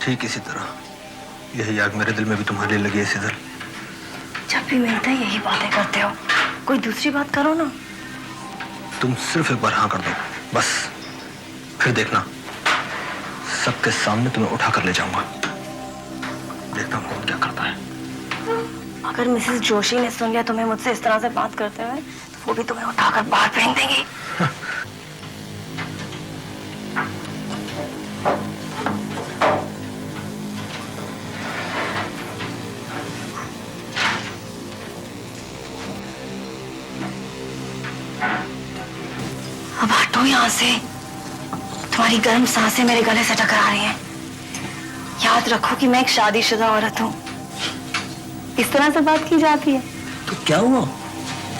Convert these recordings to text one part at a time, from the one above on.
ठीक इसी तरह यही आग मेरे दिल में भी तुम्हारे लिए लगी है सिदल। जब भी मिलते हैं यही बातें करते हो, कोई दूसरी बात करो ना। तुम सिर्फ एक बार हाँ कर दो बस, फिर देखना सबके सामने तुम्हें उठा कर ले जाऊंगा। देखता हूँ कौन क्या करता है। अगर मिसेस जोशी ने सुन लिया तुम्हें मुझसे इस तरह से बात करते हुए, तो वो भी तुम्हें उठाकर बाहर फेंक देंगी। अब हटो यहाँ से, तुम्हारी गर्म सांसें मेरे गले से टकरा रही हैं। याद रखो कि मैं एक शादीशुदा औरत हूँ। इस तरह से बात की जाती है तो क्या हुआ,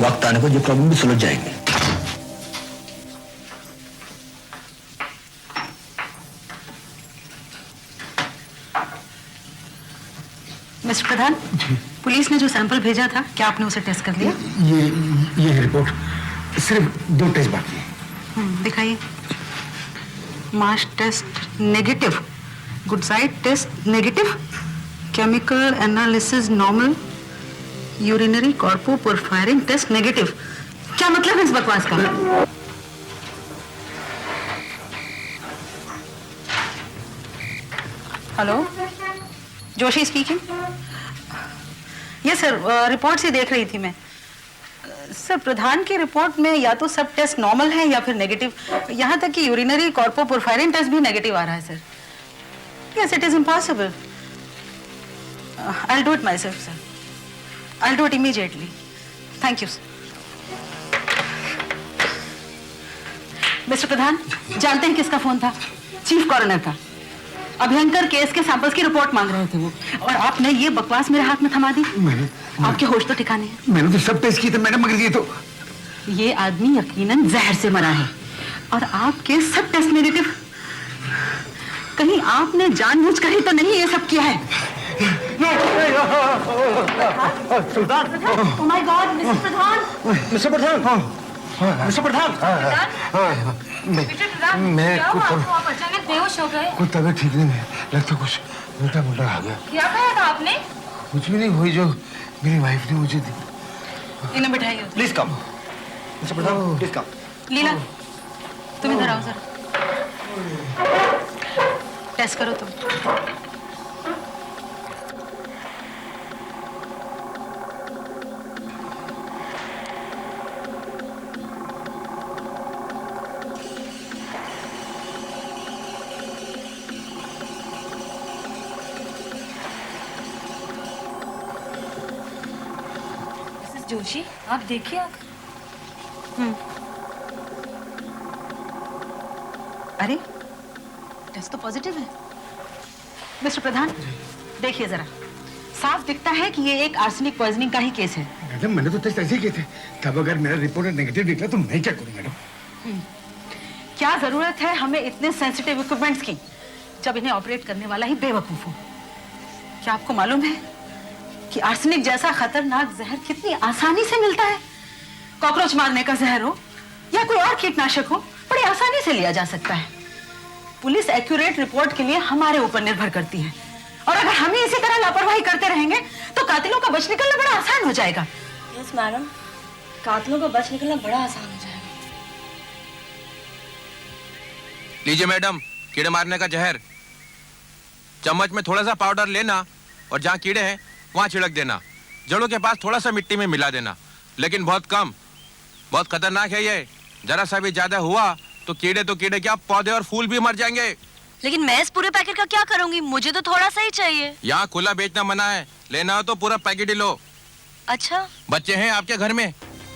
वक्त आने पर ये प्रॉब्लम भी सुलझ जाएगी। मिस्टर प्रधान, पुलिस ने जो सैंपल भेजा था, क्या आपने उसे टेस्ट कर लिया? ये रिपोर्ट सिर्फ 2 टेस्ट बाकी है। दिखाइए। Marsh test negative, Gutzeit test negative, chemical analysis normal, urinary coproporphyrin test negative. क्या मतलब है इस बकवास का? Hello, Joshi speaking. Yes sir, report से देख रही थी मैं। सर, प्रधान की रिपोर्ट में या तो सब टेस्ट नॉर्मल है या फिर नेगेटिव, यहाँ तक कि यूरिनरी कॉर्पोपोरफायरिन टेस्ट भी नेगेटिव आ रहा है sir. Yes, it is impossible. I'll do it myself, sir. I'll do it immediately. Thank you, sir. Mister Pradhan, जानते हैं किसका फोन था? चीफ कॉरोनर का। अभयंकर केस के सैंपल्स की रिपोर्ट मांग रहे थे वो, और आपने ये बकवास मेरे हाथ में थमा दी। आपके होश तो ठिकाने हैं। मैंने तो सब टेस्ट किए थे मैडम, मगर ये तो ये आदमी यकीनन जहर से मरा है, और आपके सब टेस्ट नेगेटिव। कहीं आपने जानबूझकर ही तो नहीं ये सब किया है? Oh my God, mister Pradhan. Mister Pradhan, mister Pradhan, मैं आप अचानक बेहोश हो गए। कुछ तबीयत ठीक नहीं है, लगता कुछ उल्टा पुल्टा आ गया। क्या कहा था आपने? कुछ भी नहीं, वही जो मेरी वाइफ ने मुझे दी। इन्हें बिठाइए। Please come mister Pradhan, please come. Leela, तुम इधर आओ जरा। टेस्ट करो तुम। जोशी, आप देखिए। अरे, टेस्ट तो पॉजिटिव है। मिस्टर प्रधान, देखिए जरा, साफ दिखता है कि ये एक आर्सेनिक पॉइजनिंग का ही केस है। मैडम, मैंने तो टेस्ट ऐसे किए थे, तब अगर मेरा रिपोर्ट नेगेटिव निकला तो मैं क्या करूं मैडम? क्या जरूरत है हमें इतने सेंसिटिव इक्विपमेंट्स की, जब इन्हें ऑपरेट करने वाला ही बेवकूफ हो? क्या आपको मालूम है कि आर्सेनिक जैसा खतरनाक जहर कितनी आसानी से मिलता है? कॉकरोच मारने का जहर हो या कोई और कीटनाशक हो, बड़ी आसानी से लिया जा सकता है। पुलिस एक्यूरेट रिपोर्ट के लिए हमारे ऊपर निर्भर करती है, और अगर हम ही इसी तरह लापरवाही करते रहेंगे तो कातिलों का बच निकलना बड़ा आसान हो जाएगा। यस मैडम, कातिलों का बच निकलना बड़ा आसान हो जाएगा। लीजिए मैडम, कीड़े मारने का जहर। चम्मच में थोड़ा सा पाउडर लेना और जहाँ कीड़े हैं वहाँ छिड़क देना। जड़ों के पास थोड़ा सा मिट्टी में मिला देना, लेकिन बहुत कम। बहुत खतरनाक है ये, जरा सा भी ज्यादा हुआ तो कीड़े क्या, पौधे और फूल भी मर जाएंगे। लेकिन मैं इस पूरे पैकेट का क्या करूंगी? मुझे तो थोड़ा सा ही चाहिए। यहाँ खुला बेचना मना है, लेना हो तो पूरा पैकेट ही लो। अच्छा, बच्चे हैं आपके घर में?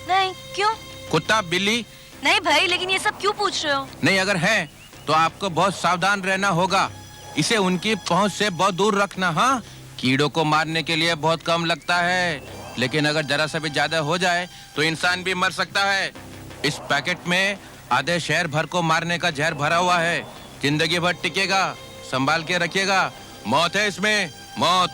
नहीं। क्यों? कुत्ता बिल्ली? नहीं भाई, लेकिन ये सब क्यों पूछ रहे हो? नहीं, अगर है तो आपको बहुत सावधान रहना होगा। इसे उनकी पहुंच से बहुत दूर रखना। हाँ, कीड़ों को मारने के लिए बहुत कम लगता है, लेकिन अगर जरा सा भी ज्यादा हो जाए तो इंसान भी मर सकता है। इस पैकेट में आधे शहर भर को मारने का जहर भरा हुआ है, जिंदगी भर टिकेगा, संभाल के रखिएगा। मौत है इसमें, मौत।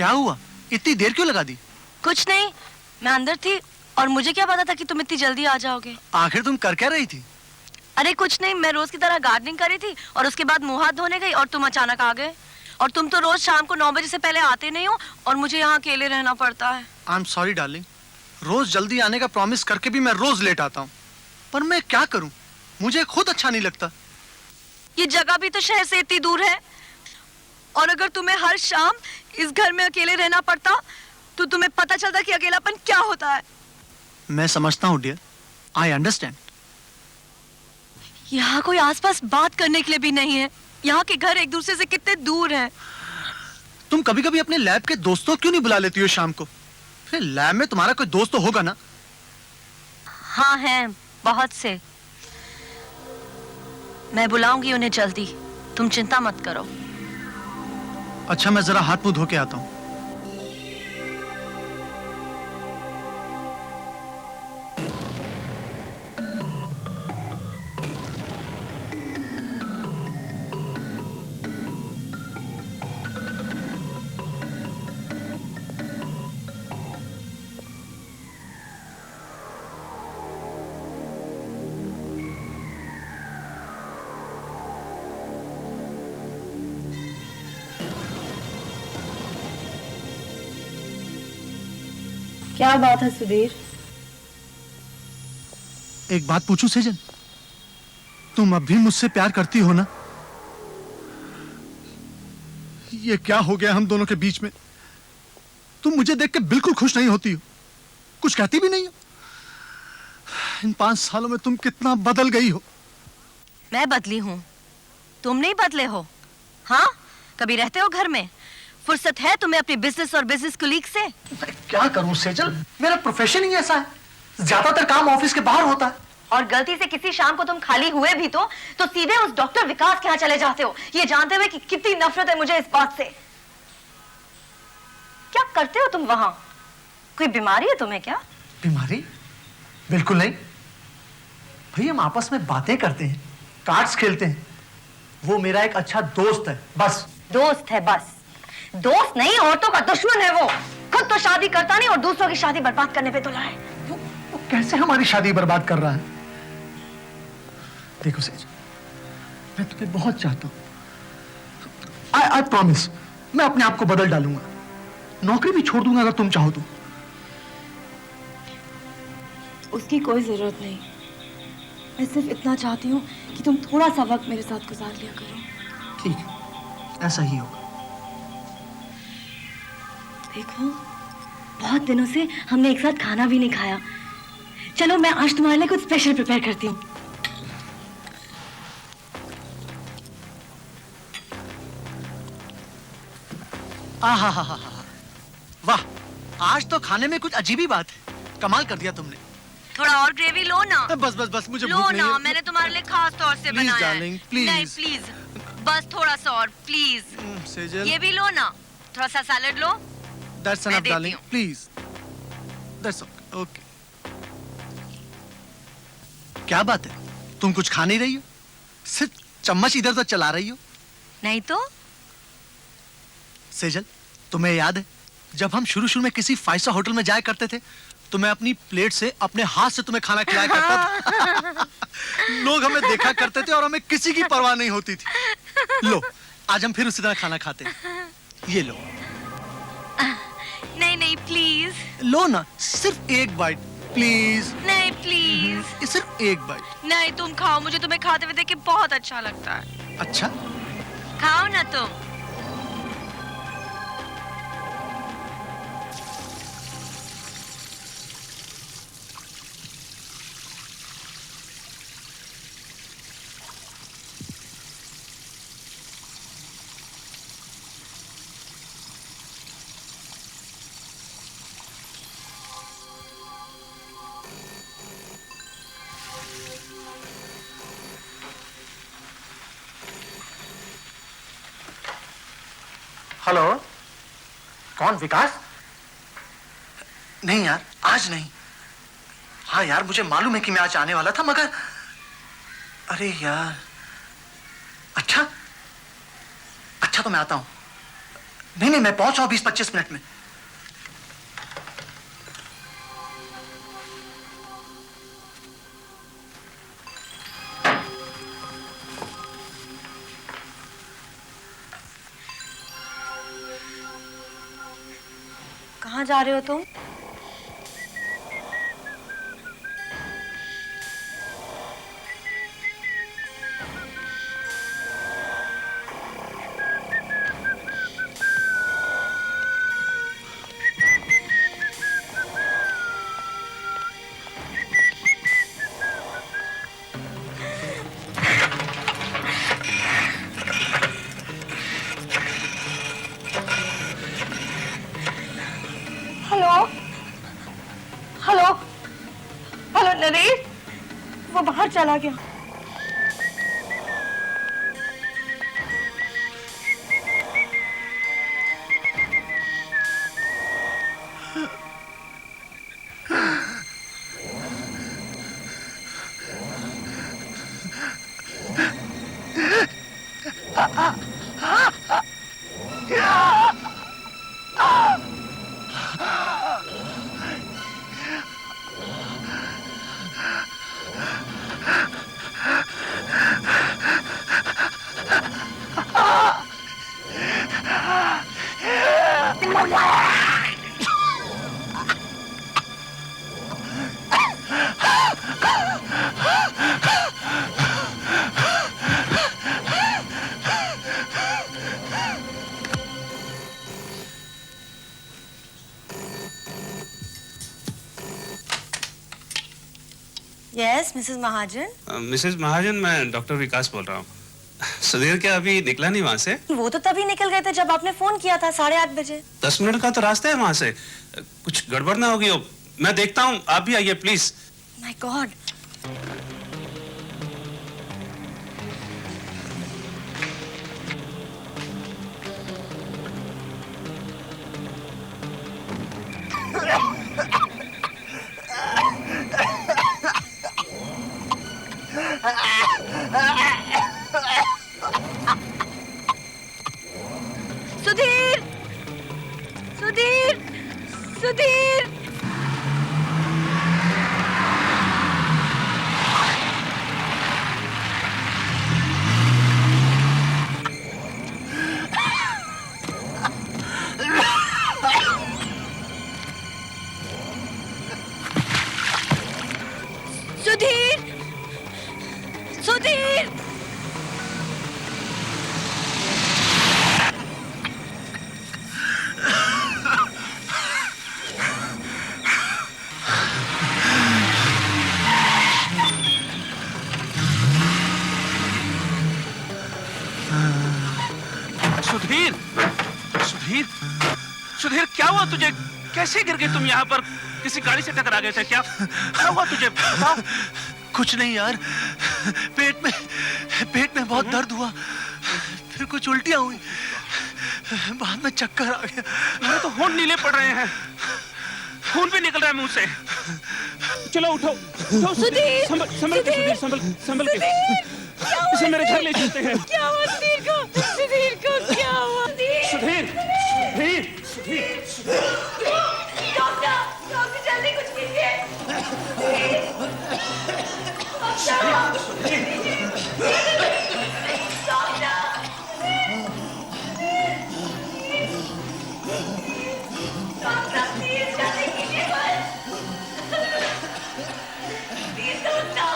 क्या हुआ? इतनी देर क्यों लगा दी? कुछ नहीं, मैं अंदर थी और मुझे क्या पता था कि तुम इतनी जल्दी आ जाओगे। आखिर तुम कर क्या रही थी? अरे कुछ नहीं, मैं रोज की तरह गार्डनिंग कर रही थी और उसके बाद मुंह हाथ धोने गई और तुम अचानक आ गए। और तुम तो रोज शाम को 9 बजे से पहले आते नहीं हो और मुझे यहाँ अकेले रहना पड़ता है। आई एम सॉरी डार्लिंग, रोज जल्दी आने का प्रॉमिस करके भी मैं रोज लेट आता हूँ, पर मैं क्या करूँ, मुझे खुद अच्छा नहीं लगता। ये जगह भी तो शहर से इतनी दूर है और अगर तुम्हें हर शाम इस घर में अकेले रहना पड़ता तो तुम्हें पता चलता कि अकेलापन क्या होता है। मैं समझता हूँ डियर, आई अंडरस्टैंड। यहाँ कोई आसपास बात करने के लिए भी नहीं है। यहाँ के घर एक दूसरे से कितने दूर हैं। तुम कभी कभी अपने लैब के दोस्तों क्यों नहीं बुला लेती हो शाम को? फिर लैब में तुम्हारा कोई दोस्त तो होगा ना? हाँ हैं, बहुत से। मैं बुलाऊंगी उन्हें जल्दी, तुम चिंता मत करो। अच्छा, मैं जरा हाथ मुंह धो के आता हूँ। क्या बात है सुधीर? एक बात पूछूं सेजल, तुम अब भी मुझसे प्यार करती हो ना? ये क्या हो गया हम दोनों के बीच में? तुम मुझे देख के बिल्कुल खुश नहीं होती हो, कुछ कहती भी नहीं हो। इन 5 सालों में तुम कितना बदल गई हो। मैं बदली हूँ, तुम नहीं बदले हो। हाँ, कभी रहते हो घर में? फुर्सत है तुम्हें अपने बिजनेस और बिजनेस कोलीग से? मैं क्या करूं सेजल, मेरा प्रोफेशन ही ऐसा है, ज्यादातर काम ऑफिस के बाहर होता है। और गलती से किसी शाम को तुम खाली हुए भी तो सीधे उस डॉक्टर विकास के यहाँ चले जाते हो, ये जानते हुए कि कितनी नफरत है मुझे इस बात से। क्या करते हो तुम वहां? कोई बीमारी है तुम्हें क्या? बीमारी? बिल्कुल नहीं भाई, हम आपस में बातें करते हैं, कार्ड्स खेलते हैं। वो मेरा एक अच्छा दोस्त है, बस। दोस्त है बस? दोस्त नहीं, औरतों का दुश्मन है वो। खुद तो शादी करता नहीं और दूसरों की शादी बर्बाद करने पे तुला है। वो कैसे हमारी शादी बर्बाद कर रहा है? देखो सेज, मैं तुम्हें बहुत चाहता हूं। आई प्रॉमिस, मैं अपने आप को बदल डालूंगा, नौकरी भी छोड़ दूंगा अगर तुम चाहो तो। उसकी कोई जरूरत नहीं, मैं सिर्फ इतना चाहती हूँ कि तुम थोड़ा सा वक्त मेरे साथ गुजार लिया करो। ठीक है, ऐसा ही होगा। देखो, बहुत दिनों से हमने एक साथ खाना भी नहीं खाया। चलो मैं आज तुम्हारे लिए कुछ स्पेशल प्रिपेयर करती हूँ। आहा, वाह, आज तो खाने में कुछ अजीब ही बात है। कमाल कर दिया तुमने। थोड़ा और ग्रेवी लो ना। बस मुझे लो भूख नहीं ना, है। मैंने तुम्हारे लिए खास तौर से Please, बनाया है। darling, please. नहीं प्लीज, बस थोड़ा सा और प्लीज। सेजल, ये भी लो ना, थोड़ा सा सैलेड लो। that's मैं enough, देती darling. हूँ। Please. That's okay. क्या बात है, तुम कुछ खा नहीं रही हो? सिर्फ चम्मच इधर उधर चला रही हो। नहीं तो? सेजल, तुम्हें याद है जब हम शुरू में किसी 5 स्टार होटल में जाया करते थे तो मैं अपनी प्लेट से अपने हाथ से तुम्हें खाना खिलाया करता था। लोग हमें देखा करते थे और हमें किसी की परवाह नहीं होती थी। लो, आज हम फिर उसी तरह खाना खाते हैं। ये लो। नहीं प्लीज। लो ना, सिर्फ एक बाइट प्लीज। नहीं प्लीज। सिर्फ एक बाइट। नहीं, तुम खाओ, मुझे तुम्हें खाते हुए देख के बहुत अच्छा लगता है। अच्छा, खाओ ना तुम। हेलो, कौन? विकास? नहीं यार, आज नहीं। हाँ यार, मुझे मालूम है कि मैं आज आने वाला था, मगर अरे यार, अच्छा तो मैं आता हूँ। नहीं नहीं, मैं पहुंच रहा हूँ 20-25 मिनट में। कहाँ जा रहे हो तुम? हेलो हेलो हेलो नरेश, वो बाहर चला गया। यस मिसेस महाजन। मिसेस महाजन, मैं डॉक्टर विकास बोल रहा हूँ। सुधीर क्या अभी निकला नहीं वहाँ से? वो तो तभी निकल गए थे जब आपने फोन किया था 8:30 बजे। 10 मिनट का तो रास्ता है वहाँ से। कुछ गड़बड़ ना होगी हो। मैं देखता हूँ, आप भी आइए please. My God. Sudhir Sudhir Sudhir Sudhir Sudhir Sudhir, Sudhir, Sudhir, क्या हुआ तुझे? कैसे गिर गए तुम यहाँ पर? किसी गाड़ी से टकरा गए थे क्या? क्या हुआ तुझे? बताओ। कुछ नहीं यार, पेट में बहुत दर्द हुआ, फिर कुछ उल्टियां हुई, बाद में चक्कर आ गया। मेरे तो होंठ नीले पड़ रहे हैं, खून भी निकल रहा है मुंह से। चलो उठो, उठो। सुधीर, संभल के सुधीर, संभल के। इसे मेरे घर ले चलते हैं। क्या हुआ सुधीर को? सुधीर को क्या हुआ? सुधीर, सुधीर, सुधीर। डॉक्टर, डॉक्टर जल्दी कुछ कीजिए। डॉक्टर प्लीज जल्दी कीजिए बस। Please doctor.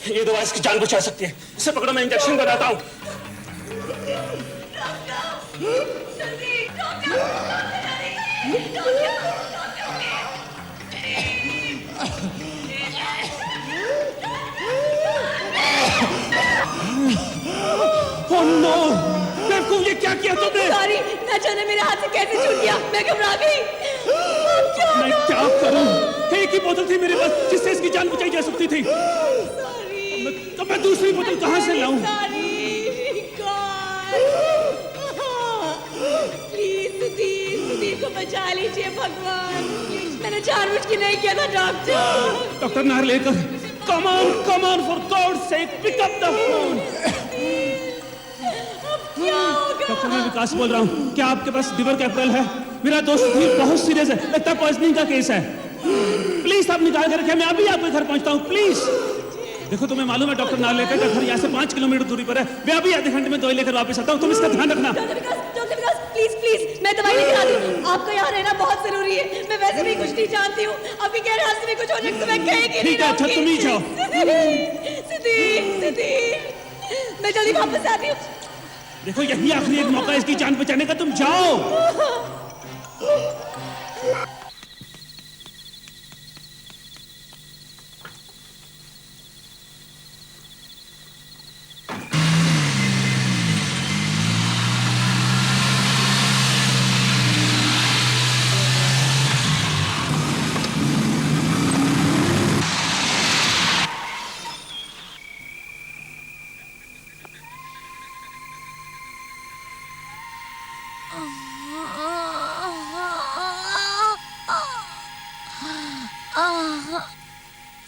ये दवा इसकी जान बचा सकती है। इसे पकड़ो, मैं इंजेक्शन बनाता हूँ। Oh no! बेवकूफ, ये क्या किया तुमने? सॉरी, ना जाने मेरे हाथ से कैसे छूट गया, मैं घबरा गई। मैं क्या करूं? एक ही बोतल थी मेरे पास जिससे इसकी जान बचाई जा सकती थी। तो मैं दूसरी बोतल कहां से लाऊं? प्लीज सुधीर को बचा लीजिए भगवान। मैंने जानबूझ के नहीं किया था doctor. Doctor Narlekar, come on, for God's sake, pick up the phone. Doctor, मैं विकास बोल रहा हूँ। क्या आपके पास लिवर कैपिटल है? मेरा दोस्त सुधीर बहुत सीरियस है, लगता है पॉइजनिंग का केस है। प्लीज आप निकाल कर रखें, मैं अभी आपके घर पहुंचता हूँ, प्लीज। देखो, तुम्हें मालूम है डॉक्टर नार्लेकर का घर यहाँ से 5 किलोमीटर दूरी पर है। मैं अभी आधे घंटे में दवाई लेकर वापस आता हूँ, तुम इसका ध्यान रखना। डॉक्टर विकास, प्लीज मैं दवाई लेकर आती हूँ। आपका यहाँ रहना बहुत जरूरी है। मैं वैसे भी कुछ नहीं जानती हूँ, अभी कह रास्ते में कुछ हो जाए तो मैं कहेगी नहीं। ठीक है, अच्छा तुम ही जाओ। सुधीर, मैं जल्दी वापस आती हूँ। देखो, यही आखिरी एक मौका इसकी जान बचाने का, तुम जाओ।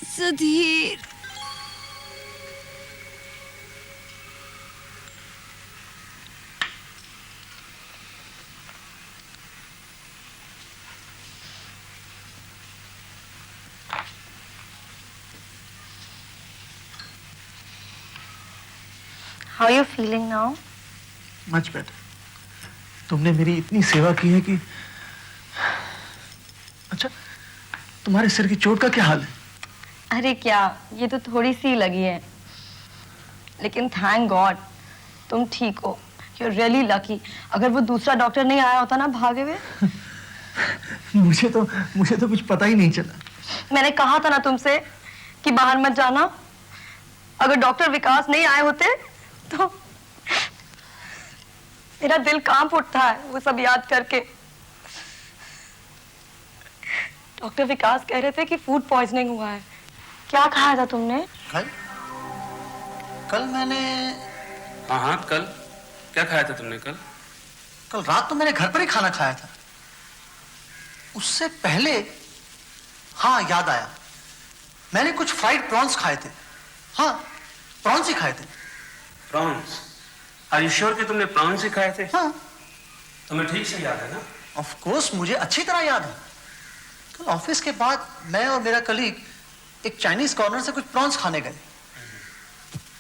Sudhir, How are you feeling now? Much better. तुमने मेरी इतनी सेवा की है कि। अच्छा, तुम्हारे सिर की चोट का क्या हाल है? अरे क्या, ये तो थोड़ी सी लगी है, लेकिन थैंक गॉड तुम ठीक हो। You're really lucky। अगर वो दूसरा डॉक्टर नहीं आया होता ना भागे हुए। मुझे तो कुछ पता ही नहीं चला। मैंने कहा था ना तुमसे कि बाहर मत जाना। अगर डॉक्टर विकास नहीं आए होते तो मेरा दिल कांप उठता है वो सब याद करके। डॉक्टर विकास कह रहे थे कि फूड पॉइजनिंग हुआ है। क्या खाया था तुमने? कल मैंने। हाँ, कल क्या खाया था तुमने? कल रात तो मैंने घर पर ही खाना खाया था। उससे पहले, हाँ याद आया, मैंने कुछ फ्राइड प्रॉन्स खाए थे। हाँ, प्रॉन्स ही खाए थे। प्रॉन्स? आर यू श्योर कि तुमने प्रॉन्स ही खाए थे? हाँ। तुम्हें ठीक से याद है ना? ऑफ कोर्स, मुझे अच्छी तरह याद है। कल ऑफिस के बाद मैं और मेरा कलीग एक चाइनीज कॉर्नर से कुछ प्रॉन्स खाने गए।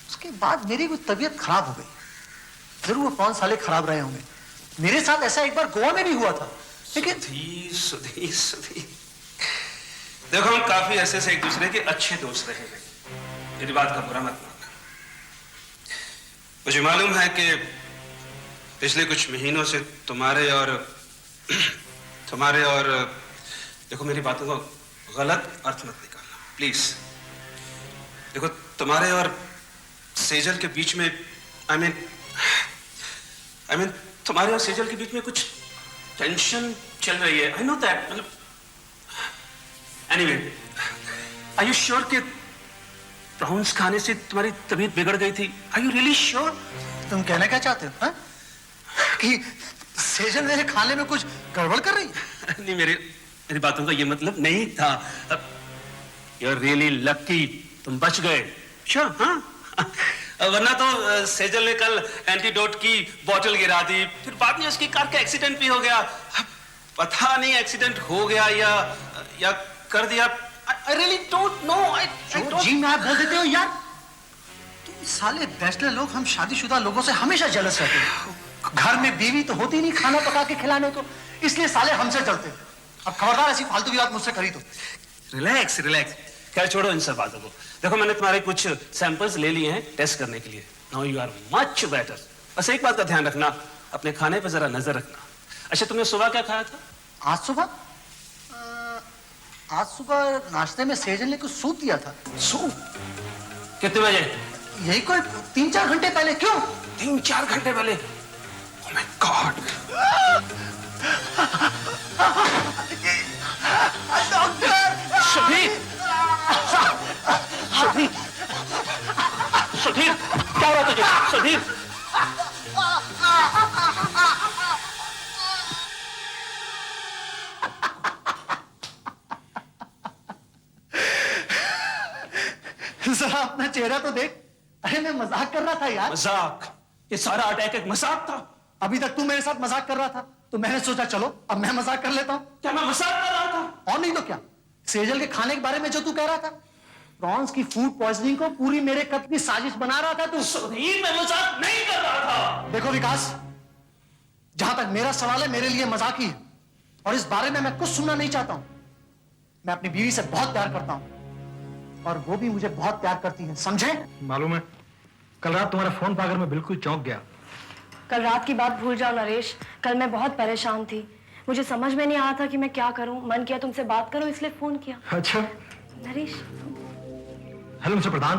उसके बाद मेरी कुछ तबीयत खराब हो गई। जरूर वो प्रॉन्स साले खराब रहे होंगे। मेरे साथ ऐसा एक बार गोवा में भी हुआ था। लेकिन सुधीर, देखो, हम काफी ऐसे से एक दूसरे के अच्छे दोस्त रहे हैं। मेरी बात का बुरा मत मानना। मुझे मालूम है कि पिछले कुछ महीनों से तुम्हारे और देखो, मेरी बातों को गलत अर्थ मत निकालना प्लीज। देखो, तुम्हारे और सेजल के बीच में आई मीन तुम्हारे और सेजल के बीच में कुछ टेंशन चल रही है। I know that. मतलब एनीवे, आर यू श्योर कि प्रॉन्स खाने से तुम्हारी तबीयत बिगड़ गई थी? Are you really sure? तुम कहना क्या चाहते हो? हा? कि सेजल मेरे खाने में कुछ गड़बड़ कर रही है? नहीं, मेरी बातों का ये मतलब नहीं था। यू आर रियली लकी, तुम बच गए। श्योर? हाँ, वरना तो सेजल ने कल एंटीडोट की बोतल गिरा दी, फिर बाद में उसकी कार का एक्सीडेंट भी हो गया। पता नहीं एक्सीडेंट हो गया या कर दिया। I really don't know. I don't... जी मैं आप बोल देते हो यार। तुम साले बैचलर लोग हम शादीशुदा लोगों से हमेशा जेलस रहते हैं। घर में बीवी तो होती नहीं खाना पका के खिलाने को, इसलिए साले हमसे जलते हैं। अब खबरदार ऐसी फालतू की बात मुझसे करी तो। रिलैक्स। खैर छोड़ो इन सब बातों को। देखो मैंने तुम्हारे कुछ सैंपल्स ले लिए हैं टेस्ट करने के लिए। Now you are much better. बस एक बात का ध्यान रखना, अपने खाने पर जरा नजर रखना। अच्छा तुमने सुबह क्या खाया था? आज सुबह नाश्ते में सेजल ने कुछ सूप दिया था। सूप? कितने बजे? यही कोई 3-4 घंटे पहले। क्यों? 3-4 घंटे पहले? Oh my God. Sudhir! Sudhir! Sudhir! क्या हुआ तुझे? सुधीर! जरा अपना चेहरा तो देख। अरे मैं मजाक कर रहा था यार। मजाक? ये सारा अटैक एक मजाक था? अभी तक तू मेरे साथ मजाक कर रहा था तो मैंने सोचा चलो अब मैं मजाक कर लेता हूँ। क्या मैं मजाक कर रहा था? और नहीं तो क्या। सेजल के खाने के बारे में जो तू कह रहा था, प्रॉन्स की फूड पॉइजनिंग को पूरी मेरे कत्ल की साजिश बना रहा था तू। सुधीर मैं मजाक नहीं कर रहा था। देखो विकास, जहां तक मेरा सवाल है मेरे लिए मजाक ही है और इस बारे में मैं कुछ सुनना नहीं चाहता हूं। मैं अपनी बीवी से बहुत प्यार करता हूं और वो भी मुझे बहुत प्यार करती है, समझे? मालूम है, कल रात तुम्हारा फोन पाकर मैं बिल्कुल चौंक गया। कल रात की बात भूल जाओ नरेश। कल मैं बहुत परेशान थी, मुझे समझ में नहीं आ रहा था कि मैं क्या करूं। मन किया तुमसे बात करूं इसलिए फोन किया। अच्छा नरेश। हेलो मिस्टर प्रधान,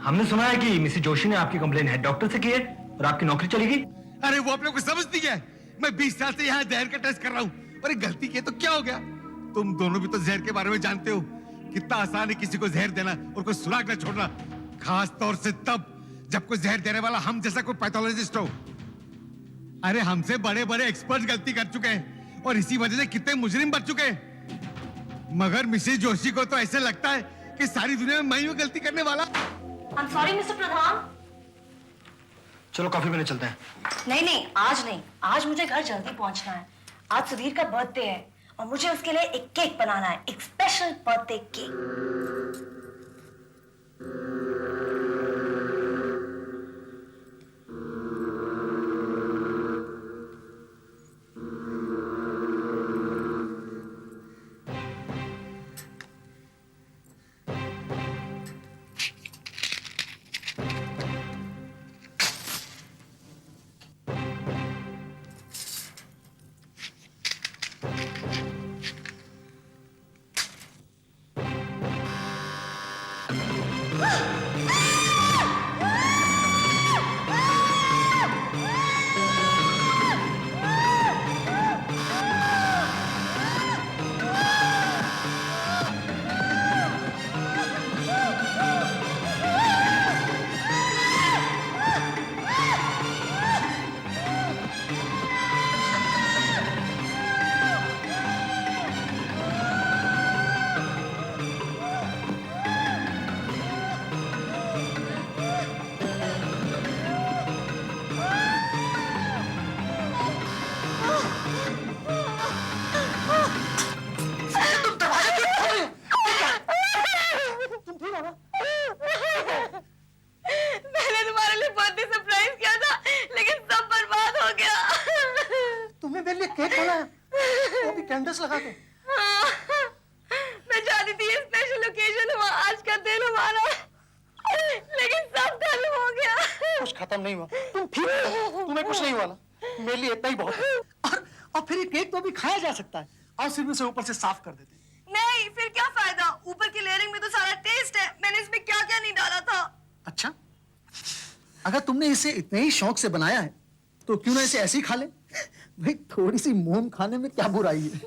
हमने सुना है कि मिसेस जोशी ने आपकी कंप्लेन हेड डॉक्टर से की है और आपकी नौकरी चलेगी। अरे वो आप लोग को समझ नहीं है, मैं 20 साल से यहाँ जहर का टेस्ट कर रहा हूँ और एक गलती की तो क्या हो गया? तुम दोनों भी तो जहर के बारे में जानते हो, कितना आसान है किसी को जहर देना और कोई सुराग न छोड़ना, खास तौर से तब जब कोई जहर देने वाला हम जैसा कोई पैथोलॉजिस्ट हो। अरे हमसे बड़े बड़े एक्सपर्ट गलती कर चुके हैं और इसी वजह से कितने मुजरिम बच चुके हैं, मगर मिसेस जोशी को तो ऐसे लगता है कि सारी दुनिया में मैं ही गलती करने वाला। आई एम सॉरी मिस्टर प्रधान। चलो कॉफी पीने चलते हैं। नहीं नहीं, आज नहीं। आज मुझे घर जल्दी पहुंचना है। आज सुधीर का बर्थडे है और मुझे उसके लिए एक केक बनाना है, एक स्पेशल बर्थडे केक। लगा के। मैं चाहती थी स्पेशल ओकेजन हुआ, आज का दिन हमारा, लेकिन सब डल हो गया। कुछ खत्म नहीं हुआ, तुम ठीक हो, तुम्हें कुछ नहीं हुआ ना, मेरे लिए इतना ही बहुत है। और फिर ये केक तो अभी खाया जा सकता है, और सिर्फ इसे ऊपर से साफ कर देते। नहीं, फिर क्या फायदा, ऊपर की लेयरिंग में तो सारा टेस्ट है, मैंने इसमें क्या क्या नहीं डाला था। अच्छा, अगर तुमने इसे इतने ही शौक से बनाया है तो क्यों ना इसे ऐसे ही खा ले। भाई थोड़ी सी मोम खाने में क्या बुराई है।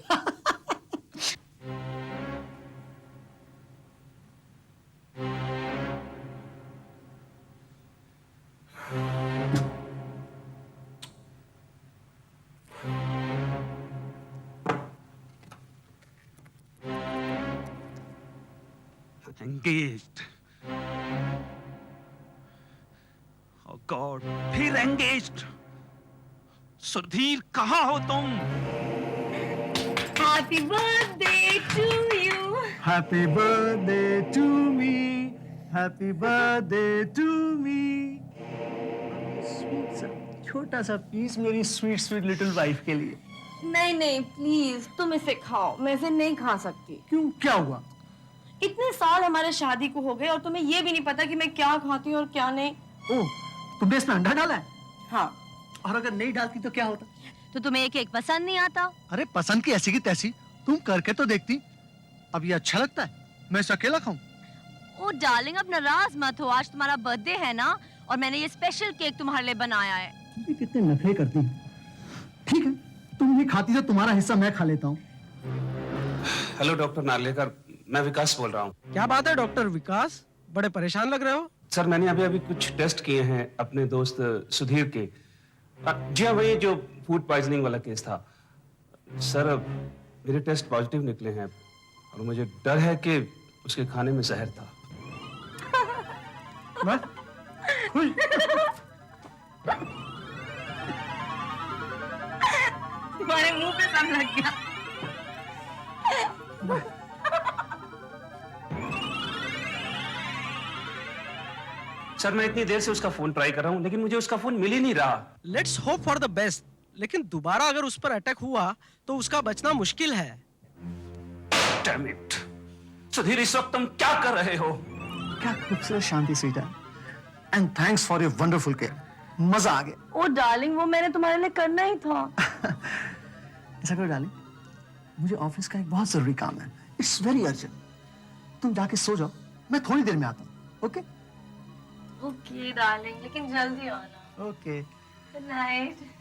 Engaged. Oh God, फिर engaged. सुधीर कहाँ हो तुम? Happy birthday to you. Happy birthday to me. Happy birthday to me. Sweet सा छोटा सा पीस मेरी स्वीट स्वीट लिटिल वाइफ के लिए। नहीं नहीं प्लीज, तुम इसे खाओ, मैं इसे नहीं खा सकती। क्यों, क्या हुआ? इतने साल हमारे शादी को हो गए और तुम्हें ये भी नहीं पता कि मैं क्या खाती हूँ और क्या नहीं। ओह, तुमने इसमें अंडा डाला है? हाँ। और अगर नहीं डालती तो क्या होता? तो तुम्हें एक पसंद नहीं आता? अरे पसंद की ऐसी की तैसी, तुम करके तो देखती। अब ये अच्छा लगता है, मैं इसे अकेला खाऊं? ओ डार्लिंग, अब नाराज मत हो, आज तुम्हारा बर्थडे है ना, और मैंने ये स्पेशल केक तुम्हारे लिए बनाया है। तुम कितने नखरे करती हो। ठीक है, तुम ये खाती तो तुम्हारा हिस्सा मैं खा लेता हूँ। हेलो डॉक्टर नार्लेकर, मैं विकास बोल रहा हूँ। क्या बात है डॉक्टर विकास, बड़े परेशान लग रहे हो? सर मैंने अभी कुछ टेस्ट किए हैं अपने दोस्त सुधीर के। जी हाँ, वही जो फूड पॉइजनिंग वाला केस था। सर मेरे टेस्ट पॉजिटिव निकले हैं और मुझे डर है कि उसके खाने में जहर था। तुम्हारे मुंह पे सब लग गया। सर मैं इतनी देर से उसका फोन ट्राई कर रहा हूँ लेकिन मुझे उसका फोन मिल ही नहीं रहा। Let's hope for the best, लेकिन दोबारा अगर उस पर अटैक हुआ तो उसका बचना मुश्किल है। Damn it! सुधीर, इस वक्त तुम क्या कर रहे हो? क्या खूबसूरत शांति स्वीटा, and thanks for your wonderful care. मजा आ गया। ओ डार्लिंग, वो मैंने तुम्हारे लिए करना ही था। ऐसा करो डार्लिंग, मुझे ऑफिस का एक बहुत जरूरी काम है, इट्स वेरी अर्जेंट। तुम जाके सो जाओ, मैं थोड़ी देर में आता हूँ। ओके ओके डार्लिंग, लेकिन जल्दी आना। ओके। Good night.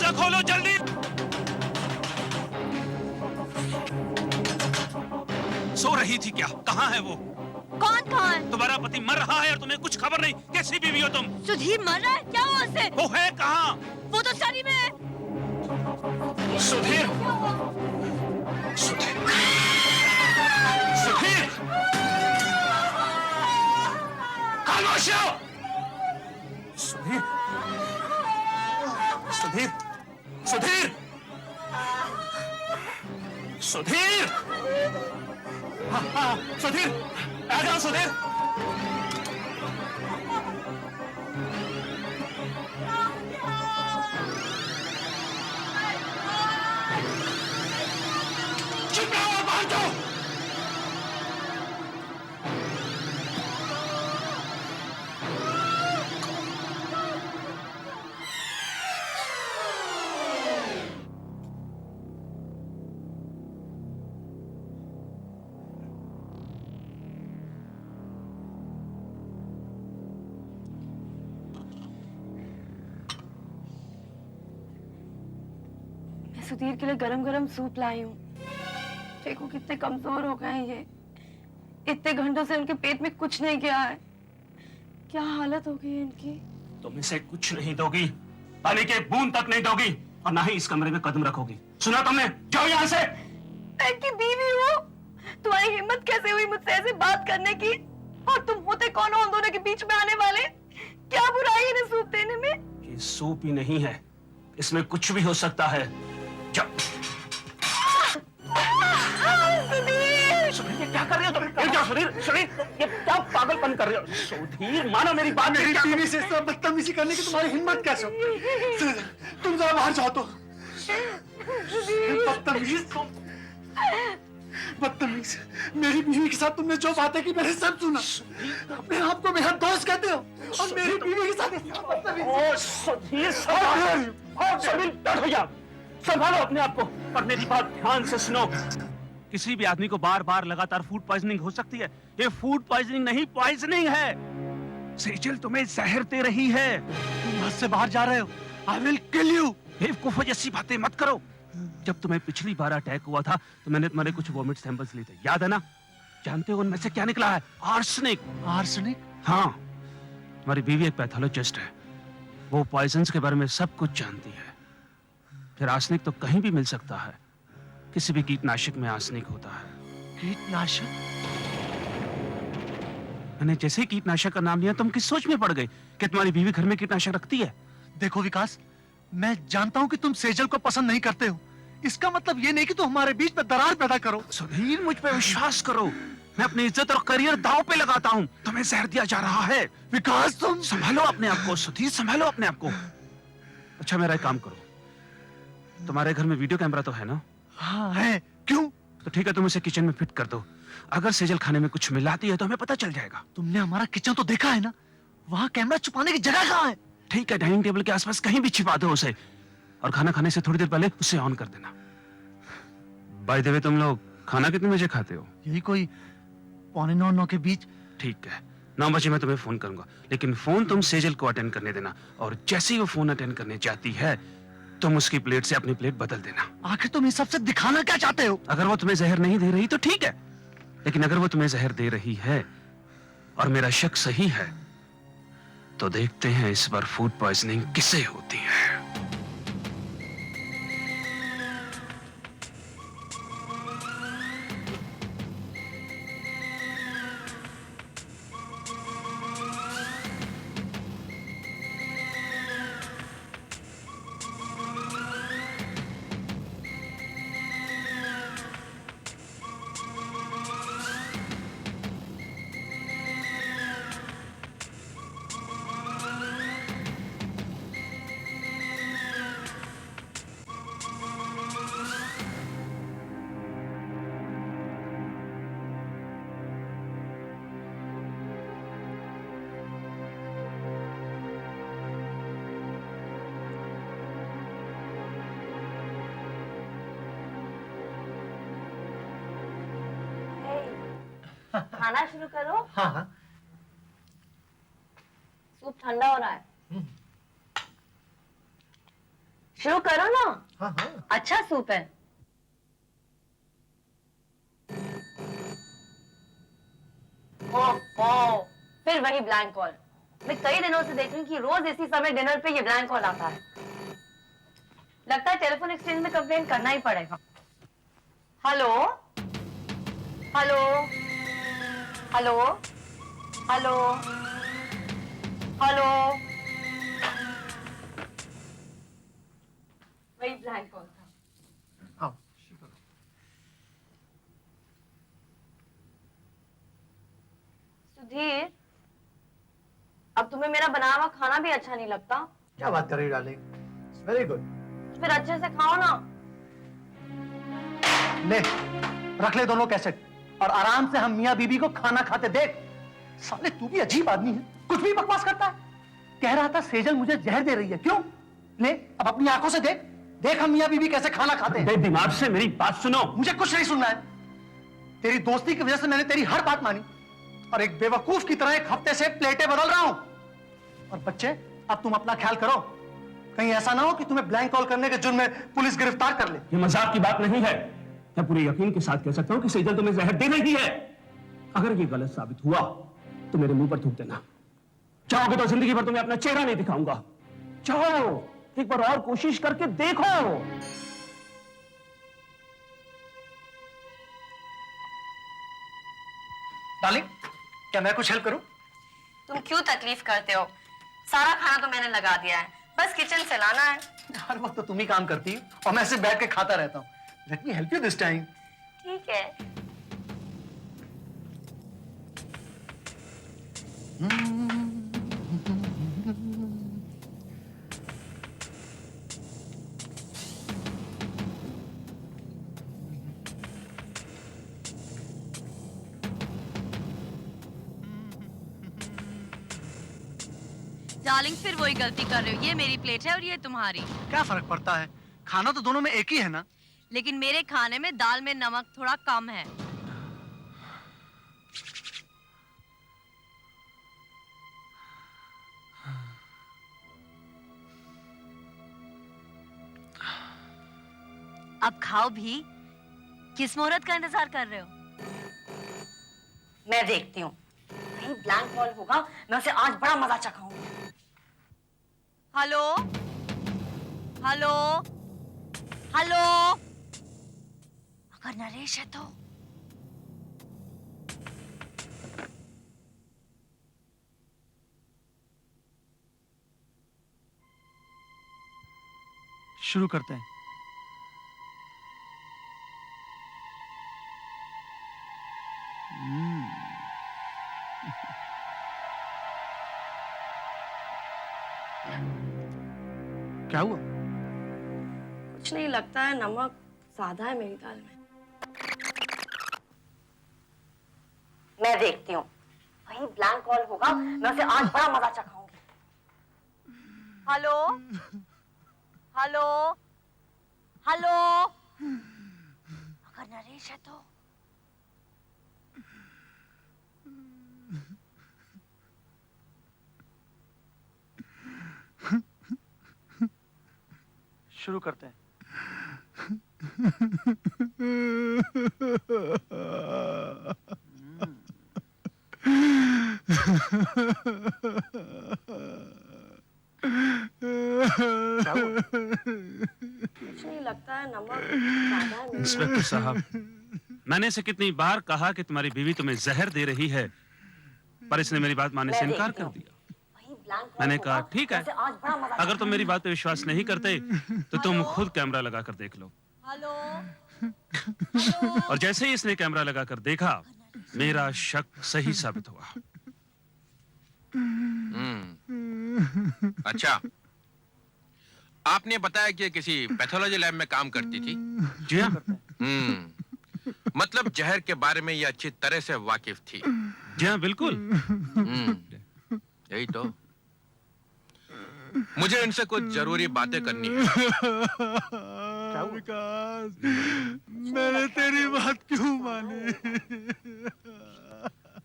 दरवाजा खोलो जल्दी। सो रही थी क्या? कहाँ है वो? कौन कहाँ है? तुम्हारा पति मर रहा है और तुम्हें कुछ खबर नहीं। कैसी बीवी हो तुम? सुधीर मर रहा है? क्या हुआ उससे? वो है कहाँ? वो तो स्टडी में है। सुधीर, सुधीर, सुधीर, खामोश हो। सुधीर, सुधीर, सुधीर, सुधीर, हाँ, सुधीर, आ जाओ सुधीर। चुप रहो, बाहर जाओ। सुधीर के लिए गरम गरम सूप लाई हूँ। देखो कितने कमजोर हो गए हैं ये। इतने घंटों से उनके पेट में कुछ नहीं गया है। क्या हालत हो गई है इनकी। तुम इसे कुछ नहीं दोगी, पानी की एक बूंद तक नहीं दोगी और ना ही इस कमरे में कदम रखोगी। सुना तुमने? जाओ यहाँ से। मैं इनकी बीवी हूँ। तुम्हारी हिम्मत कैसे हुई मुझसे ऐसे बात करने की? और तुम होते कौन हो उन दोनों के बीच में आने वाले? क्या बुराई है इन्हें सूप देने में? ये सूप ही नहीं है, इसमें कुछ भी हो सकता है। जाओ। सुधीर, ये क्या कर रहे हो तुम? ये क्या सुधीर? सुधीर, ये क्या पागलपन कर रहे हो? सुधीर, मानो मेरी बात। मेरी बीवी से इस तरह बदतमीजी करने की तुम्हारी हिम्मत कैसे हो? तुम जरा बाहर जाओ तो। बदतमीज तुम, बदतमीज। मेरी बीवी के साथ तुमने जो बातें की मैंने सब सुना। अपने आप को मेरा दोस्त कहते हो और मेरी बीवी के साथ बदतमीज। ओ सुधीर, सुधीर, बैठ भैया, संभालो अपने आप को और मेरी बात ध्यान से सुनो। किसी भी आदमी को बार बार लगातार फूड पॉइजनिंग हो सकती है। ये फूड पॉइजनिंग नहीं, पॉइजनिंग है। सेजल तुम्हें जहर दे रही है। तुम यहाँ से बाहर जा रहे हो। I will kill you। बेवकूफों जैसी बातें मत करो। जब तुम्हें पिछली बार अटैक हुआ था तो मैंने तुम्हारे कुछ वोमिट सैंपल्स लिए थे, याद है ना? जानते हो उनमें से क्या निकला है? आर्सेनिक। आर्सेनिक? हाँ, तुम्हारी बीवी एक पैथोलॉजिस्ट है। वो पॉइजन्स के बारे में सब कुछ जानती है। फिर आर्सेनिक तो कहीं भी मिल सकता है। किसी भी कीटनाशक में आर्सेनिक होता है। कीटनाशक? मैंने जैसे ही कीटनाशक का नाम लिया तुम किस सोच में पड़ गई कि तुम्हारी बीवी घर में कीटनाशक रखती है? देखो विकास, मैं जानता हूँ कि तुम सेजल को पसंद नहीं करते हो। इसका मतलब ये नहीं कि तुम हमारे बीच में दरार पैदा करो। सुधीर, मुझ पे विश्वास करो। मैं अपनी इज्जत और करियर दांव पे लगाता हूँ। तुम्हें जहर दिया जा रहा है। विकास, तुम संभालो अपने आप को। सुधीर, संभालो अपने आप को। अच्छा, मेरा एक काम करो, तुम्हारे घर में वीडियो कैमरा तो है ना? हाँ है। क्यों? तो ठीक है, तुम इसे किचन में फिट कर दो। अगर सेजल खाने में कुछ मिलाती है तो हमें पता चल जाएगा। तुमने हमारा किचन तो देखा है ना? वहाँ कैमरा छुपाने की जगह कहाँ है? ठीक है, डाइनिंग टेबल के आसपास कहीं भी छिपा दो उसे और खाना खाने से थोड़ी देर पहले उसे ऑन कर देना। बाय द वे, तुम लोग खाना कितने बजे खाते हो? यही कोई 8:45 के बीच। ठीक है, 9 बजे मैं तुम्हें फोन करूंगा, लेकिन फोन तुम सेजल को अटेंड करने देना और जैसे ही वो फोन अटेंड करने जाती है तुम उसकी प्लेट से अपनी प्लेट बदल देना। आखिर तुम इस सबसे दिखाना क्या चाहते हो? अगर वो तुम्हें जहर नहीं दे रही तो ठीक है, लेकिन अगर वो तुम्हें जहर दे रही है और मेरा शक सही है तो देखते हैं इस बार फूड पॉइजनिंग किसे होती है। खाना शुरू करो। हाँ हाँ। सूप ठंडा हो रहा है। शुरू करो ना। हाँ हाँ। अच्छा सूप है। ओह, फिर वही ब्लैंक कॉल। मैं कई दिनों से देख रही हूँ कि रोज इसी समय डिनर पे ये ब्लैंक कॉल आता है। लगता है टेलीफोन एक्सचेंज में कंप्लेंट करना ही पड़ेगा। Hello hello hello hello hello, वही ब्लैंक कॉल था। आओ। सुधीर, अब तुम्हें मेरा बनाया हुआ खाना भी अच्छा नहीं लगता? क्या बात कर रही डार्लिंग? Very good. फिर अच्छे से खाओ ना। ले, रख ले दोनों कैसेट और आराम से हम मियां बीबी को खाना खाते देख। साले तू भी अजीब आदमी है, कुछ भी बकवास करता है। कह रहा था सेजल मुझे जहर दे रही है, क्यों? ले अब अपनी आंखों से देख, देख हम मियां बीबी कैसे खाना खाते हैं। दिमाग से मेरी बात सुनो। मुझे कुछ नहीं सुनना है। तेरी दोस्ती की वजह से मैंने तेरी हर बात मानी और एक बेवकूफ की तरह एक हफ्ते से प्लेटें बदल रहा हूं। और बच्चे, अब तुम अपना ख्याल करो, कहीं ऐसा ना हो कि तुम्हें ब्लैंक कॉल करने के जुर्म में पुलिस गिरफ्तार कर ले। ये मजाक की बात नहीं है। मैं पूरे यकीन के साथ कह सकता हूं कि सेजल तुम्हें जहर दे रही है। अगर ये गलत साबित हुआ तो मेरे मुंह पर थूक देना। चाहोगे तो जिंदगी भर तुम्हें अपना चेहरा नहीं दिखाऊंगा। चाहो एक बार और कोशिश करके देखो। डार्लिंग, क्या मैं कुछ हेल्प करूं? तुम क्यों तकलीफ करते हो? सारा खाना तो मैंने लगा दिया है, बस किचन से लाना है। हर वक्त तो तुम ही काम करती हो और मैं सिर्फ बैठ के खाता रहता हूं। Let me help you this time. ठीक है। डार्लिंग फिर वही गलती कर रहे हो। ये मेरी प्लेट है और ये तुम्हारी। क्या फर्क पड़ता है? खाना तो दोनों में एक ही है ना। लेकिन मेरे खाने में दाल में नमक थोड़ा कम है। अब खाओ भी। किस मुहूर्त का इंतजार कर रहे हो? मैं देखती हूँ, कहीं ब्लैंक कॉल होगा, मैं उसे आज बड़ा मजा चखाऊंगी। हेलो हेलो हेलो, अगर नरेश है तो। शुरू करते हैं। क्या हुआ? कुछ नहीं, लगता है नमक ज्यादा है मेरी दाल में। मैं देखती हूँ, वही ब्लैंक कॉल होगा, मैं उसे आज बड़ा मजा चखाऊंगी। हेलो हेलो हेलो, अगर नरेश है तो। शुरू करते हैं। कुछ नहीं, लगता है नमक ज्यादा है। इंस्पेक्टर साहब, मैंने इसे कितनी बार कहा कि तुम्हारी बीवी तुम्हें जहर दे रही है, पर इसने मेरी बात मानने से इनकार कर दिया। मैंने कहा ठीक है, अगर तुम मेरी बात पे विश्वास नहीं करते तो तुम खुद कैमरा लगा कर देख लो। हेलो और जैसे ही इसने कैमरा लगा कर देखा, मेरा शक सही साबित हुआ। अच्छा, आपने बताया कि किसी पैथोलॉजी लैब में काम करती थी? जी हाँ। मतलब जहर के बारे में ये अच्छी तरह से वाकिफ थी। जी हाँ, बिल्कुल। यही तो। मुझे इनसे कुछ जरूरी बातें करनी है। विकास, मैंने तेरी बात क्यों मानी?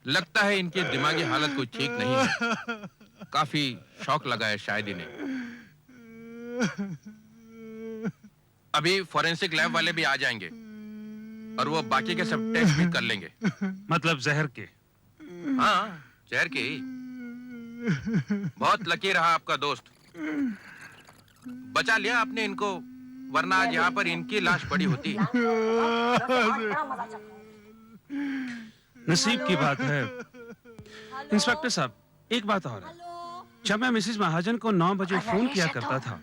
लगता है इनकी दिमागी हालत कुछ ठीक नहीं है। काफी शौक लगा है शायद इन्हें। अभी फॉरेंसिक लैब वाले भी आ जाएंगे और वो बाकी के सब टेस्ट भी कर लेंगे। मतलब जहर के? हाँ, जहर के ही। बहुत लकी रहा आपका दोस्त, बचा लिया आपने इनको, वरना आज यहाँ पर इनकी लाश पड़ी होती। नसीब की बात है। इंस्पेक्टर साहब, एक बात और है। जब मैं मिसेस महाजन को 9 बजे फोन किया करता था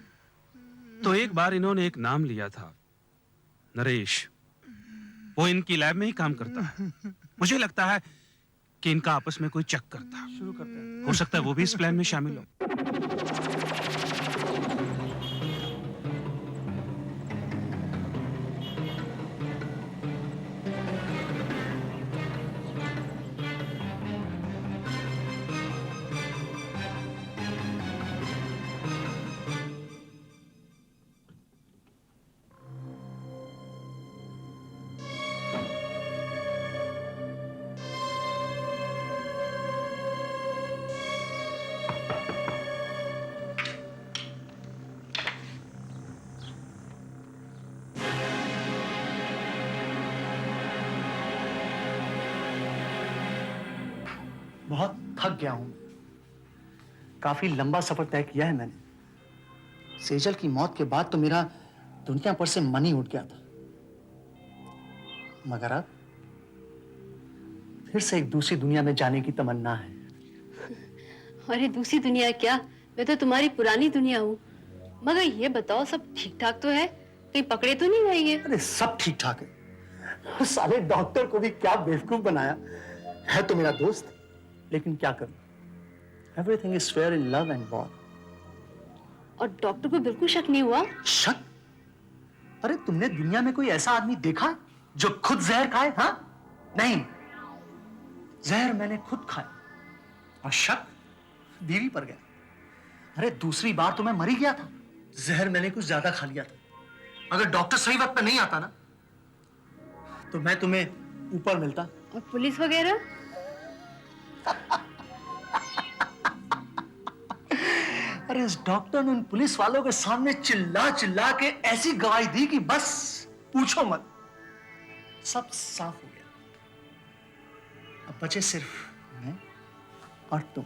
तो एक बार इन्होंने एक नाम लिया था, नरेश। वो इनकी लैब में ही काम करता है। मुझे लगता है कि इनका आपस में कोई चक्कर था। शुरू करते हैं। हो सकता है वो भी इस प्लान में शामिल हो। बहुत थक गया हूं। काफी लंबा सफर तय किया है मैंने। सेजल की मौत के बाद तो मेरा दुनिया पर से मन ही उठ गया था, मगर अब फिर से एक दूसरी दुनिया में जाने की तमन्ना है। अरे दूसरी दुनिया क्या, मैं तो तुम्हारी पुरानी दुनिया हूँ। मगर ये बताओ, सब ठीक ठाक तो है? कहीं पकड़े तो नहीं रहेंगे? अरे सब ठीक ठाक है। साले डॉक्टर को भी क्या बेवकूफ बनाया है। तो मेरा दोस्त, लेकिन क्या करूं? Everything is fair in love and war. और डॉक्टर को बिल्कुल शक नहीं हुआ? शक? अरे तुमने दुनिया में कोई ऐसा आदमी देखा जो खुद जहर खाए? हाँ? नहीं, जहर मैंने खुद खाया और शक बीवी पर गया। अरे दूसरी बार तो मैं मर ही गया था, जहर मैंने कुछ ज्यादा खा लिया था। अगर डॉक्टर सही वक्त पे नहीं आता ना तो मैं तुम्हें ऊपर मिलता। और पुलिस वगैरह? अरे इस डॉक्टर ने उन पुलिस वालों के सामने चिल्ला चिल्ला के ऐसी गवाही दी कि बस पूछो मत, सब साफ हो गया। अब बचे सिर्फ मैं और तुम।